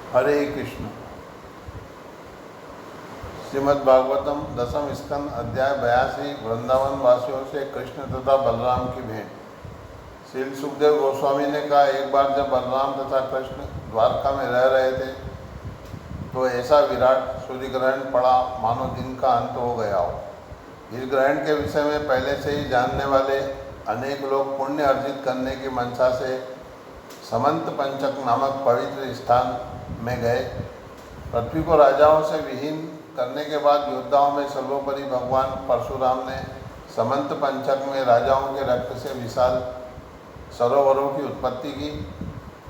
हरे कृष्ण। श्रीमद् भागवतम दसम स्कंद अध्याय 82। वृंदावन वासियों से कृष्ण तथा बलराम की भेंट। श्री सुखदेव गोस्वामी ने कहा, एक बार जब बलराम तथा कृष्ण द्वारका में रह रहे थे तो ऐसा विराट सूर्य ग्रहण पड़ा मानो दिन का अंत हो गया हो। इस ग्रहण के विषय में पहले से ही जानने वाले अनेक लोग पुण्य अर्जित करने की मंशा से समंत पंचक नामक पवित्र स्थान में गए। पृथ्वी को राजाओं से विहीन करने के बाद योद्धाओं में सर्वोपरि भगवान परशुराम ने समंत पंचक में राजाओं के रक्त से विशाल सरोवरों की उत्पत्ति की।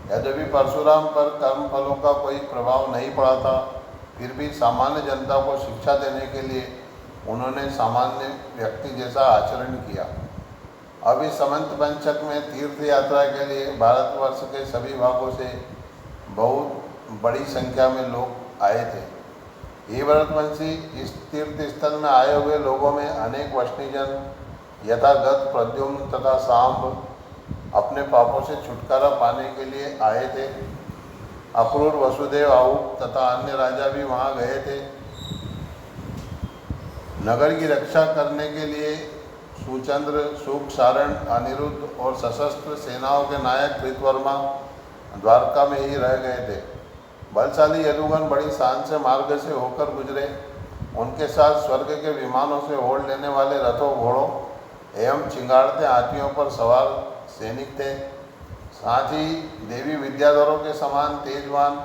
यद्यपि परशुराम पर कर्म फलों का कोई प्रभाव नहीं पड़ा था, फिर भी सामान्य जनता को शिक्षा देने के लिए उन्होंने सामान्य व्यक्ति जैसा आचरण किया। अब इस समंत पंचक में तीर्थ यात्रा के लिए भारतवर्ष के सभी भागों से बहुत बड़ी संख्या में लोग आए थे। ये भरतवंशी, इस तीर्थ स्थल में आए हुए लोगों में अनेक वैष्णवजन यथागत प्रद्युम्न तथा सांब अपने पापों से छुटकारा पाने के लिए आए थे। अक्रूर, वसुदेव, आऊप तथा अन्य राजा भी वहाँ गए थे। नगर की रक्षा करने के लिए सुचंद्र, शुक, सारण, अनिरुद्ध और सशस्त्र सेनाओं के नायक कृतवर्मा द्वारका में ही रह गए थे। बलशाली यदुगण बड़ी शान से मार्ग से होकर गुजरे। उनके साथ स्वर्ग के विमानों से ओढ़ लेने वाले रथों, घोड़ों एवं चिंगाड़ते हाथियों पर सवार सैनिक थे। साथ ही देवी विद्याधरों के समान तेजवान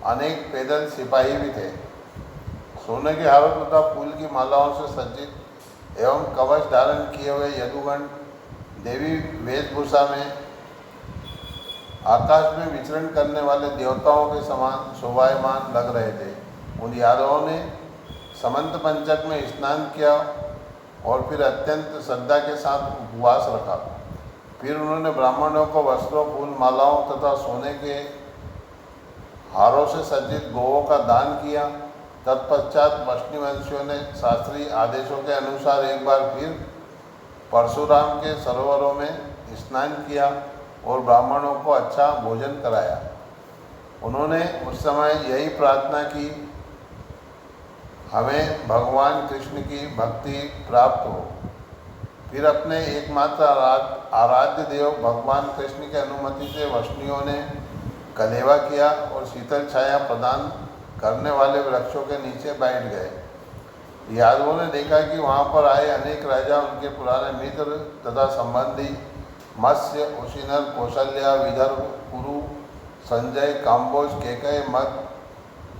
अनेक पैदल सिपाही भी थे। सोने के हारों तथा फूल की मालाओं से सज्जित एवं कवच धारण किए हुए यदुगण देवी वेशभूषा में आकाश में विचरण करने वाले देवताओं के समान शोभायमान लग रहे थे। उन यादवों ने समंत पंचक में स्नान किया और फिर अत्यंत श्रद्धा के साथ उपवास रखा। फिर उन्होंने ब्राह्मणों को वस्त्रों, फूल, मालाओं तथा सोने के हारों से सज्जित गौओं का दान किया। तत्पश्चात वैष्णववंशियों ने शास्त्रीय आदेशों के अनुसार एक बार फिर परशुराम के सरोवरों में स्नान किया और ब्राह्मणों को अच्छा भोजन कराया। उन्होंने उस समय यही प्रार्थना की, हमें भगवान कृष्ण की भक्ति प्राप्त हो। फिर अपने एकमात्र आराध्य देव भगवान कृष्ण की अनुमति से वैष्णवों ने कलेवा किया और शीतल छाया प्रदान करने वाले वृक्षों के नीचे बैठ गए। यादवों ने देखा कि वहाँ पर आए अनेक राजा, उनके पुराने मित्र तथा संबंधी मत्स्य, उशिनर, कौशल्या, विदर्भ, कुरु, संजय, काम्बोज, केकय, मद,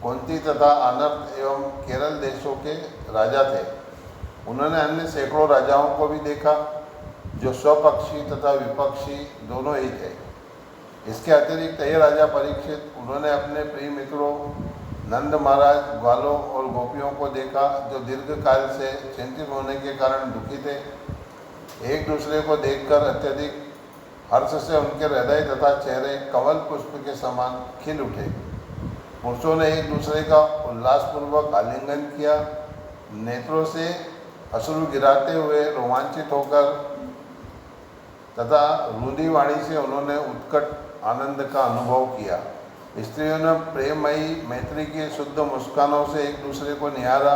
कुंती तथा अनर्थ एवं केरल देशों के राजा थे। उन्होंने अन्य सैकड़ों राजाओं को भी देखा जो स्वपक्षी तथा विपक्षी दोनों ही थे। इसके अतिरिक्त ये राजा परीक्षित, उन्होंने अपने प्रिय मित्रों नंद महाराज, ग्वालों और गोपियों को देखा जो दीर्घ काल से चिंतित होने के कारण दुखी थे। एक दूसरे को देखकर अत्यधिक हर्ष से उनके हृदय तथा चेहरे कमल पुष्प के समान खिल उठे। पुरुषों ने एक दूसरे का उल्लासपूर्वक आलिंगन किया। नेत्रों से अश्रु गिराते हुए रोमांचित होकर तथा रुंधी वाणी से उन्होंने उत्कट आनंद का अनुभव किया। स्त्रियों ने प्रेममयी मैत्री की शुद्ध मुस्कानों से एक दूसरे को निहारा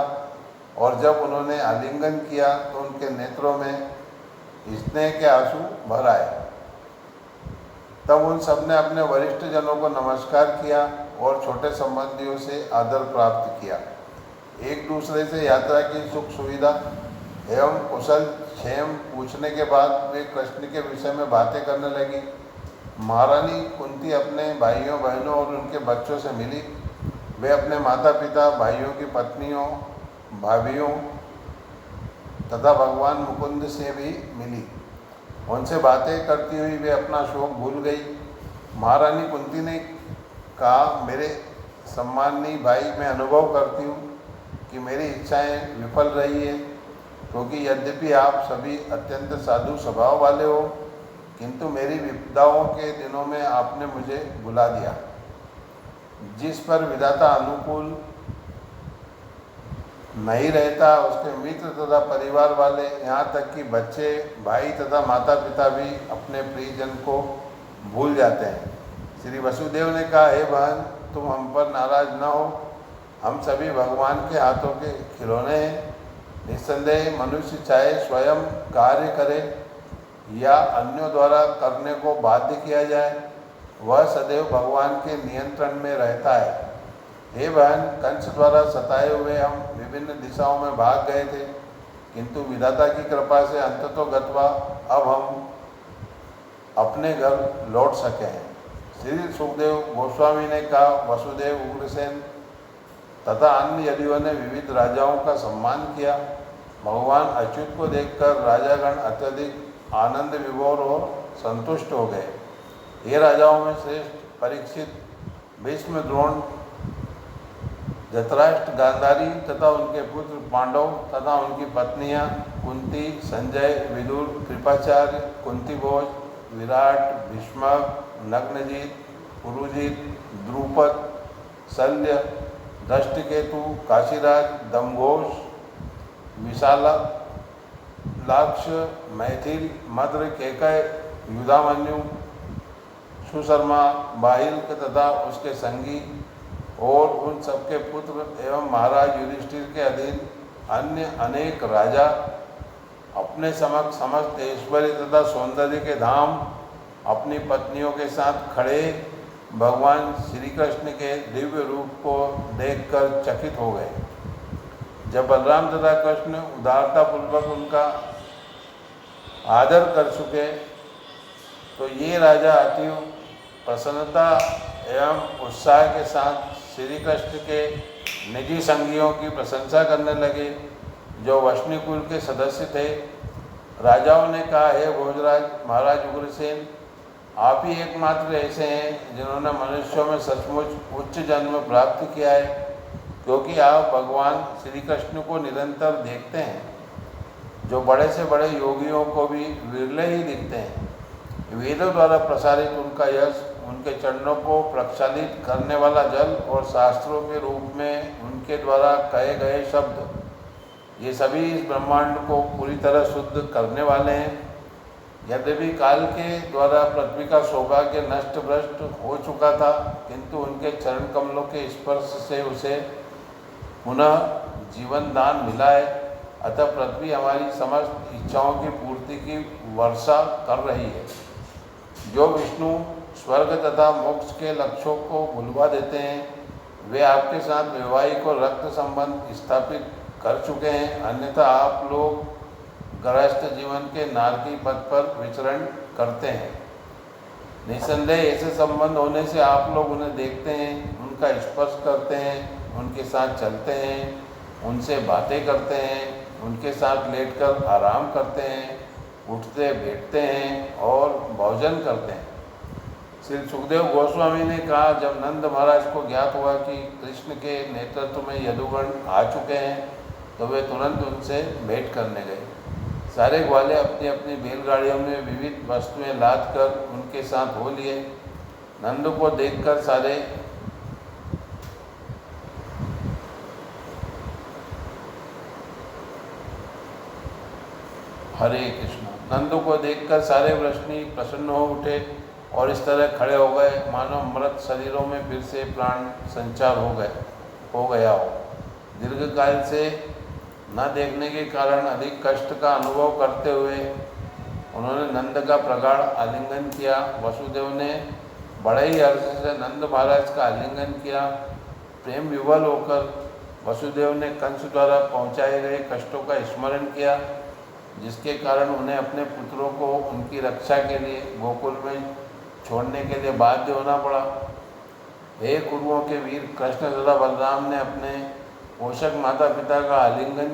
और जब उन्होंने आलिंगन किया तो उनके नेत्रों में स्नेह के आंसू भर आए। तब उन सब ने अपने वरिष्ठ जनों को नमस्कार किया और छोटे संबंधियों से आदर प्राप्त किया। एक दूसरे से यात्रा की सुख सुविधा एवं कुशल क्षेम पूछने के बाद वे कृष्ण के विषय में बातें करने लगी। महारानी कुंती अपने भाइयों, बहनों और उनके बच्चों से मिली। वे अपने माता पिता, भाइयों की पत्नियों, भाभियों तथा भगवान मुकुंद से भी मिली। उनसे बातें करती हुई वे अपना शोक भूल गई। महारानी कुंती ने कहा, मेरे सम्माननीय भाई, मैं अनुभव करती हूँ कि मेरी इच्छाएं विफल रही है, क्योंकि यद्यपि आप सभी अत्यंत साधु स्वभाव वाले हो, किंतु मेरी विपदाओं के दिनों में आपने मुझे बुला दिया। जिस पर विधाता अनुकूल नहीं रहता, उसके मित्र तथा परिवार वाले, यहाँ तक कि बच्चे, भाई तथा माता पिता भी अपने प्रियजन को भूल जाते हैं। श्री वसुदेव ने कहा, हे बहन, तुम हम पर नाराज न हो। हम सभी भगवान के हाथों के खिलौने हैं। निस्संदेह मनुष्य चाहे स्वयं कार्य करे या अन्यों द्वारा करने को बाध्य किया जाए, वह सदैव भगवान के नियंत्रण में रहता है। हे बहन, कंस द्वारा सताए हुए हम विभिन्न दिशाओं में भाग गए थे, किंतु विधाता की कृपा से अंततो गत्वा अब हम अपने घर लौट सके हैं। श्री सुखदेव गोस्वामी ने कहा, वसुदेव, उग्रसेन तथा अन्य यदियों ने विविध राजाओं का सम्मान किया। भगवान अच्युत को देखकर राजागण अत्यधिक आनंद विभोर और संतुष्ट हो गए। ये राजाओं में श्रेष्ठ परीक्षित, भीष्म, द्रोण, धृतराष्ट्र, गांधारी तथा उनके पुत्र पांडव तथा उनकी पत्नियां कुंती, संजय, विदुर, कृपाचार्य, कुंतीभोज, विराट, भीष्मक, नग्नजीत, पुरुजित, द्रुपद, शल्य, दृष्टिकेतु, काशीराज, दमघोष, विशालाक्ष, मैथिल, मद्र, केकय, युधामन्यु, सुशर्मा, बाहिल्क तथा उसके संगी और उन सबके पुत्र एवं महाराज युधिष्ठिर के अधीन अन्य अनेक राजा अपने समक्ष समस्त ऐश्वर्य तथा सौंदर्य के धाम अपनी पत्नियों के साथ खड़े भगवान श्री कृष्ण के दिव्य रूप को देखकर चकित हो गए। जब बलराम तथा कृष्ण उदारतापूर्वक उनका आदर कर चुके तो ये राजा अति प्रसन्नता एवं उत्साह के साथ श्री कृष्ण के निजी संगियों की प्रशंसा करने लगे, जो वष्णी कुल के सदस्य थे। राजाओं ने कहा, हे भोजराज, महाराज उग्रसेन, आप ही एकमात्र ऐसे हैं जिन्होंने मनुष्यों में सचमुच उच्च जन्म प्राप्त किया है, क्योंकि आप भगवान श्री कृष्ण को निरंतर देखते हैं, जो बड़े से बड़े योगियों को भी विरले ही दिखते हैं। वेदों द्वारा प्रसारित उनका यश, उनके चरणों को प्रक्षालित करने वाला जल और शास्त्रों के रूप में उनके द्वारा कहे गए शब्द, ये सभी इस ब्रह्मांड को पूरी तरह शुद्ध करने वाले हैं। यद्यपि काल के द्वारा पृथ्वी का सौभाग्य नष्ट भ्रष्ट हो चुका था, किंतु उनके चरण कमलों के स्पर्श से उसे पुनः जीवन दान मिला है। अतः पृथ्वी हमारी समस्त इच्छाओं की पूर्ति की वर्षा कर रही है। जो विष्णु स्वर्ग तथा मोक्ष के लक्ष्यों को भुलवा देते हैं, वे आपके साथ वैवाहिक और रक्त संबंध स्थापित कर चुके हैं। अन्यथा आप लोग गृहस्थ जीवन के नारकी पथ पर विचरण करते हैं। निस्संदेह ऐसे संबंध होने से आप लोग उन्हें देखते हैं, उनका स्पर्श करते हैं, उनके साथ चलते हैं, उनसे बातें करते हैं, उनके साथ लेटकर आराम करते हैं, उठते बैठते हैं और भोजन करते हैं। श्री सुखदेव गोस्वामी ने कहा, जब नंद महाराज को ज्ञात हुआ कि कृष्ण के नेतृत्व में यदुगण आ चुके हैं, तो वे तुरंत उनसे भेंट करने गए। सारे ग्वाले अपनी अपनी बैलगाड़ियों में विविध वस्तुएं लाद कर उनके साथ हो लिए। नंद को देखकर सारे हरे कृष्ण, नंद को देखकर सारे वृष्णि प्रसन्न हो उठे और इस तरह खड़े हो गए मानो मृत शरीरों में फिर से प्राण संचार हो गया हो। दीर्घकाल से न देखने के कारण अधिक कष्ट का अनुभव करते हुए उन्होंने नंद का प्रगाढ़ आलिंगन किया। वसुदेव ने बड़े ही हर्ष से नंद महाराज का आलिंगन किया। प्रेम विवल होकर वसुदेव ने कंस द्वारा पहुँचाए गए कष्टों का स्मरण किया, जिसके कारण उन्हें अपने पुत्रों को उनकी रक्षा के लिए गोकुल में छोड़ने के लिए बाध्य होना पड़ा। हे कुरुओं के वीर कृष्ण तथा बलराम ने अपने पोषक माता पिता का आलिंगन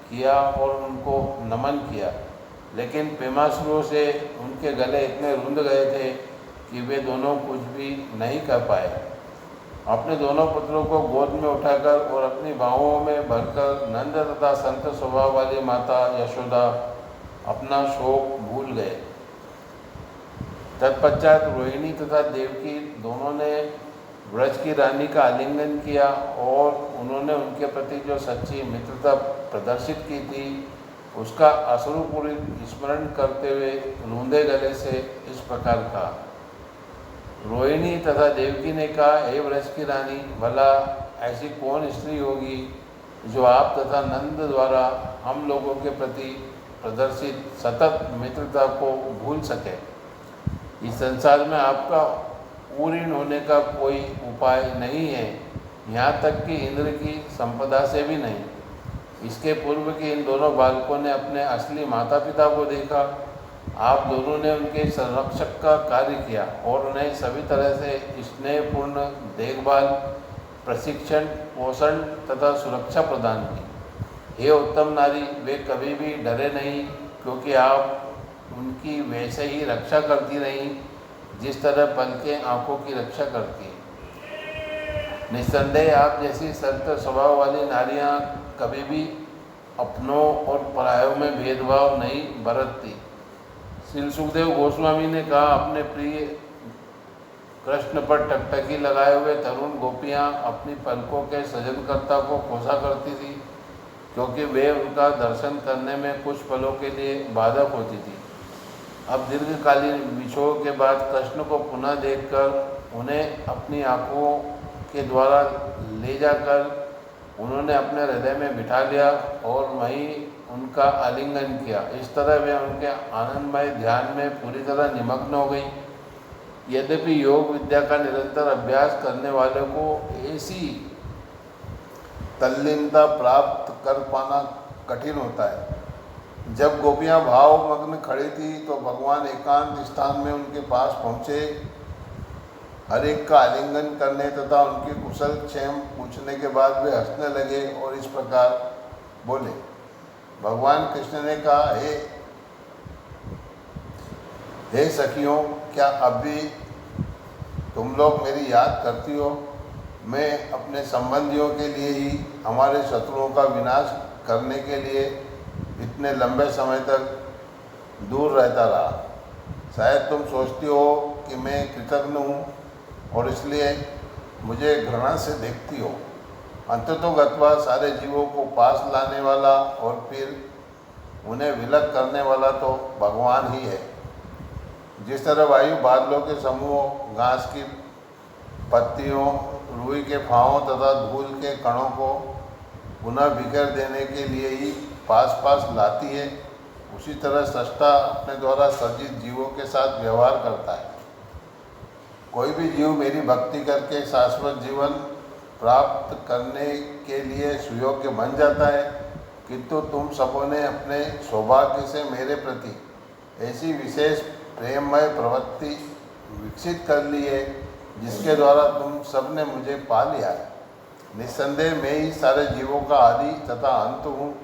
किया और उनको नमन किया, लेकिन पेमासुरों से उनके गले इतने रुंध गए थे कि वे दोनों कुछ भी नहीं कर पाए। अपने दोनों पुत्रों को गोद में उठाकर और अपनी बाहों में भरकर नंद तथा संत स्वभाव वाली माता यशोदा अपना शोक भूल गए। तत्पश्चात रोहिणी तथा देवकी दोनों ने व्रज की रानी का आलिंगन किया और उन्होंने उनके प्रति जो सच्ची मित्रता प्रदर्शित की थी उसका अश्रुपूरित स्मरण करते हुए रूंधे गले से इस प्रकार कहा, रोहिणी तथा देवकी ने कहा, हे व्रज की रानी, भला ऐसी कौन स्त्री होगी जो आप तथा नंद द्वारा हम लोगों के प्रति प्रदर्शित सतत मित्रता को भूल सके। इस संसार में आपका ऊऋण होने का कोई उपाय नहीं है, यहाँ तक कि इंद्र की संपदा से भी नहीं। इसके पूर्व के इन दोनों बालकों ने अपने असली माता पिता को देखा। आप दोनों ने उनके संरक्षक का कार्य किया और उन्हें सभी तरह से स्नेहपूर्ण देखभाल, प्रशिक्षण, पोषण तथा सुरक्षा प्रदान की। हे उत्तम नारी, वे कभी भी डरे नहीं, क्योंकि आप उनकी वैसे ही रक्षा करती रहीं जिस तरह पलकें आँखों की रक्षा करती हैं। निस्संदेह आप जैसी सरल स्वभाव वाली नारियाँ कभी भी अपनों और परायों में भेदभाव नहीं बरतती। श्री सुखदेव गोस्वामी ने कहा, अपने प्रिय कृष्ण पर टकटकी लगाए हुए तरुण गोपियाँ अपनी पलकों के सृजनकर्ता को कोसा करती थी, क्योंकि वे उनका दर्शन करने में कुछ पलों के लिए बाधक होती थी। अब दीर्घकालीन विछोह के बाद कृष्ण को पुनः देखकर उन्हें अपनी आँखों के द्वारा ले जाकर उन्होंने अपने हृदय में बिठा लिया और वहीं उनका आलिंगन किया। इस तरह वे उनके आनंदमय ध्यान में पूरी तरह निमग्न हो गई। यद्यपि योग विद्या का निरंतर अभ्यास करने वालों को ऐसी तल्लीनता प्राप्त कर पाना कठिन होता है। जब गोपियाँ भावमग्न खड़ी थी तो भगवान एकांत स्थान में उनके पास पहुँचे, हर एक का आलिंगन करने तथा उनकी कुशल क्षेम पूछने के बाद वे हंसने लगे और इस प्रकार बोले। भगवान कृष्ण ने कहा, हे सखियों, क्या अब भी तुम लोग मेरी याद करती हो? मैं अपने संबंधियों के लिए ही हमारे शत्रुओं का विनाश करने के लिए इतने लंबे समय तक दूर रहता रहा। शायद तुम सोचती हो कि मैं कृतज्ञ हूँ और इसलिए मुझे घृणा से देखती हो। अंततोगत्वा सारे जीवों को पास लाने वाला और फिर उन्हें विलग करने वाला तो भगवान ही है। जिस तरह वायु बादलों के समूह घास की पत्तियों, रुई के फाहों तथा धूल के कणों को पुनः बिखेर देने के लिए ही पास पास लाती है, उसी तरह सृष्टा अपने द्वारा सृजित जीवों के साथ व्यवहार करता है। कोई भी जीव मेरी भक्ति करके शाश्वत जीवन प्राप्त करने के लिए सुयोग्य बन जाता है, किंतु तुम सबों ने अपने सौभाग्य से मेरे प्रति ऐसी विशेष प्रेममय प्रवृत्ति विकसित कर ली है जिसके द्वारा तुम सब ने मुझे पा लिया है। निस्संदेह मैं ही सारे जीवों का आदि तथा अंत हूँ।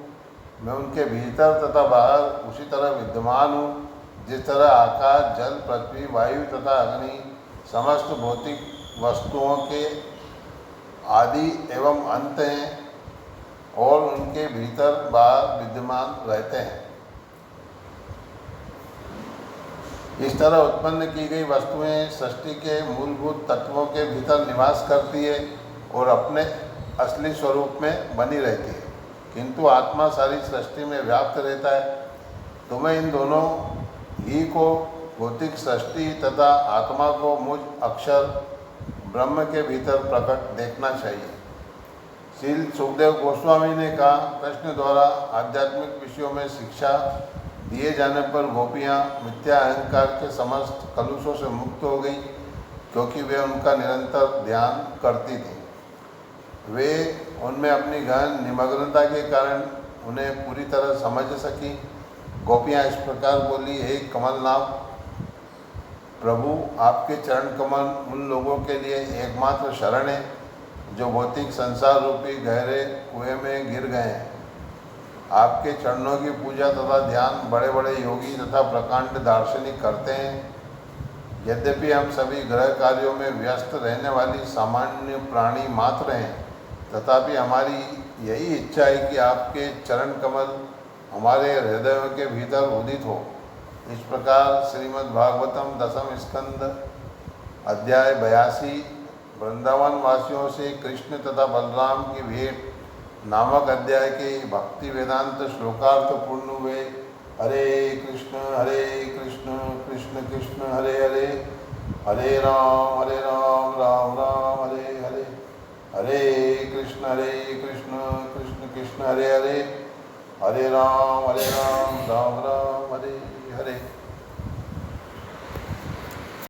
मैं उनके भीतर तथा बाहर उसी तरह विद्यमान हूँ जिस तरह आकाश, जल, पृथ्वी, वायु तथा अग्नि समस्त भौतिक वस्तुओं के आदि एवं अंत हैं और उनके भीतर बाहर विद्यमान रहते हैं। इस तरह उत्पन्न की गई वस्तुएं सृष्टि के मूलभूत तत्वों के भीतर निवास करती है और अपने असली स्वरूप में बनी रहती है, किंतु आत्मा सारी सृष्टि में व्याप्त रहता है। तुम्हें इन दोनों ही को, भौतिक सृष्टि तथा आत्मा को, मुझ अक्षर ब्रह्म के भीतर प्रकट देखना चाहिए। श्री सुखदेव गोस्वामी ने कहा, कृष्ण द्वारा आध्यात्मिक विषयों में शिक्षा दिए जाने पर गोपियाँ मिथ्या अहंकार के समस्त कलुषों से मुक्त हो गई, क्योंकि वे उनका निरंतर ध्यान करती थीं। वे उनमें अपनी गहन निमग्नता के कारण उन्हें पूरी तरह समझ सकी। गोपियाँ इस प्रकार बोली, हे कमलनाभ प्रभु, आपके चरण कमल उन लोगों के लिए एकमात्र शरण है जो भौतिक संसार रूपी गहरे कुएं में गिर गए हैं। आपके चरणों की पूजा तथा ध्यान बड़े बड़े योगी तथा प्रकांड दार्शनिक करते हैं। यद्यपि हम सभी ग्रह कार्यों में व्यस्त रहने वाली सामान्य प्राणी मात्र हैं, तथापि हमारी यही इच्छा है कि आपके चरण कमल हमारे हृदयों के भीतर उदित हो। इस प्रकार श्रीमद् भागवतम दशम स्कंद अध्याय 82 वृंदावन वासियों से कृष्ण तथा बलराम की भेंट नामक अध्याय के भक्ति वेदांत श्लोकार्थ पूर्ण हुए। हरे कृष्ण कृष्ण कृष्ण हरे हरे, हरे राम राम राम हरे हरे, हरे कृष्ण कृष्ण कृष्ण हरे हरे, हरे राम राम राम हरे हरे।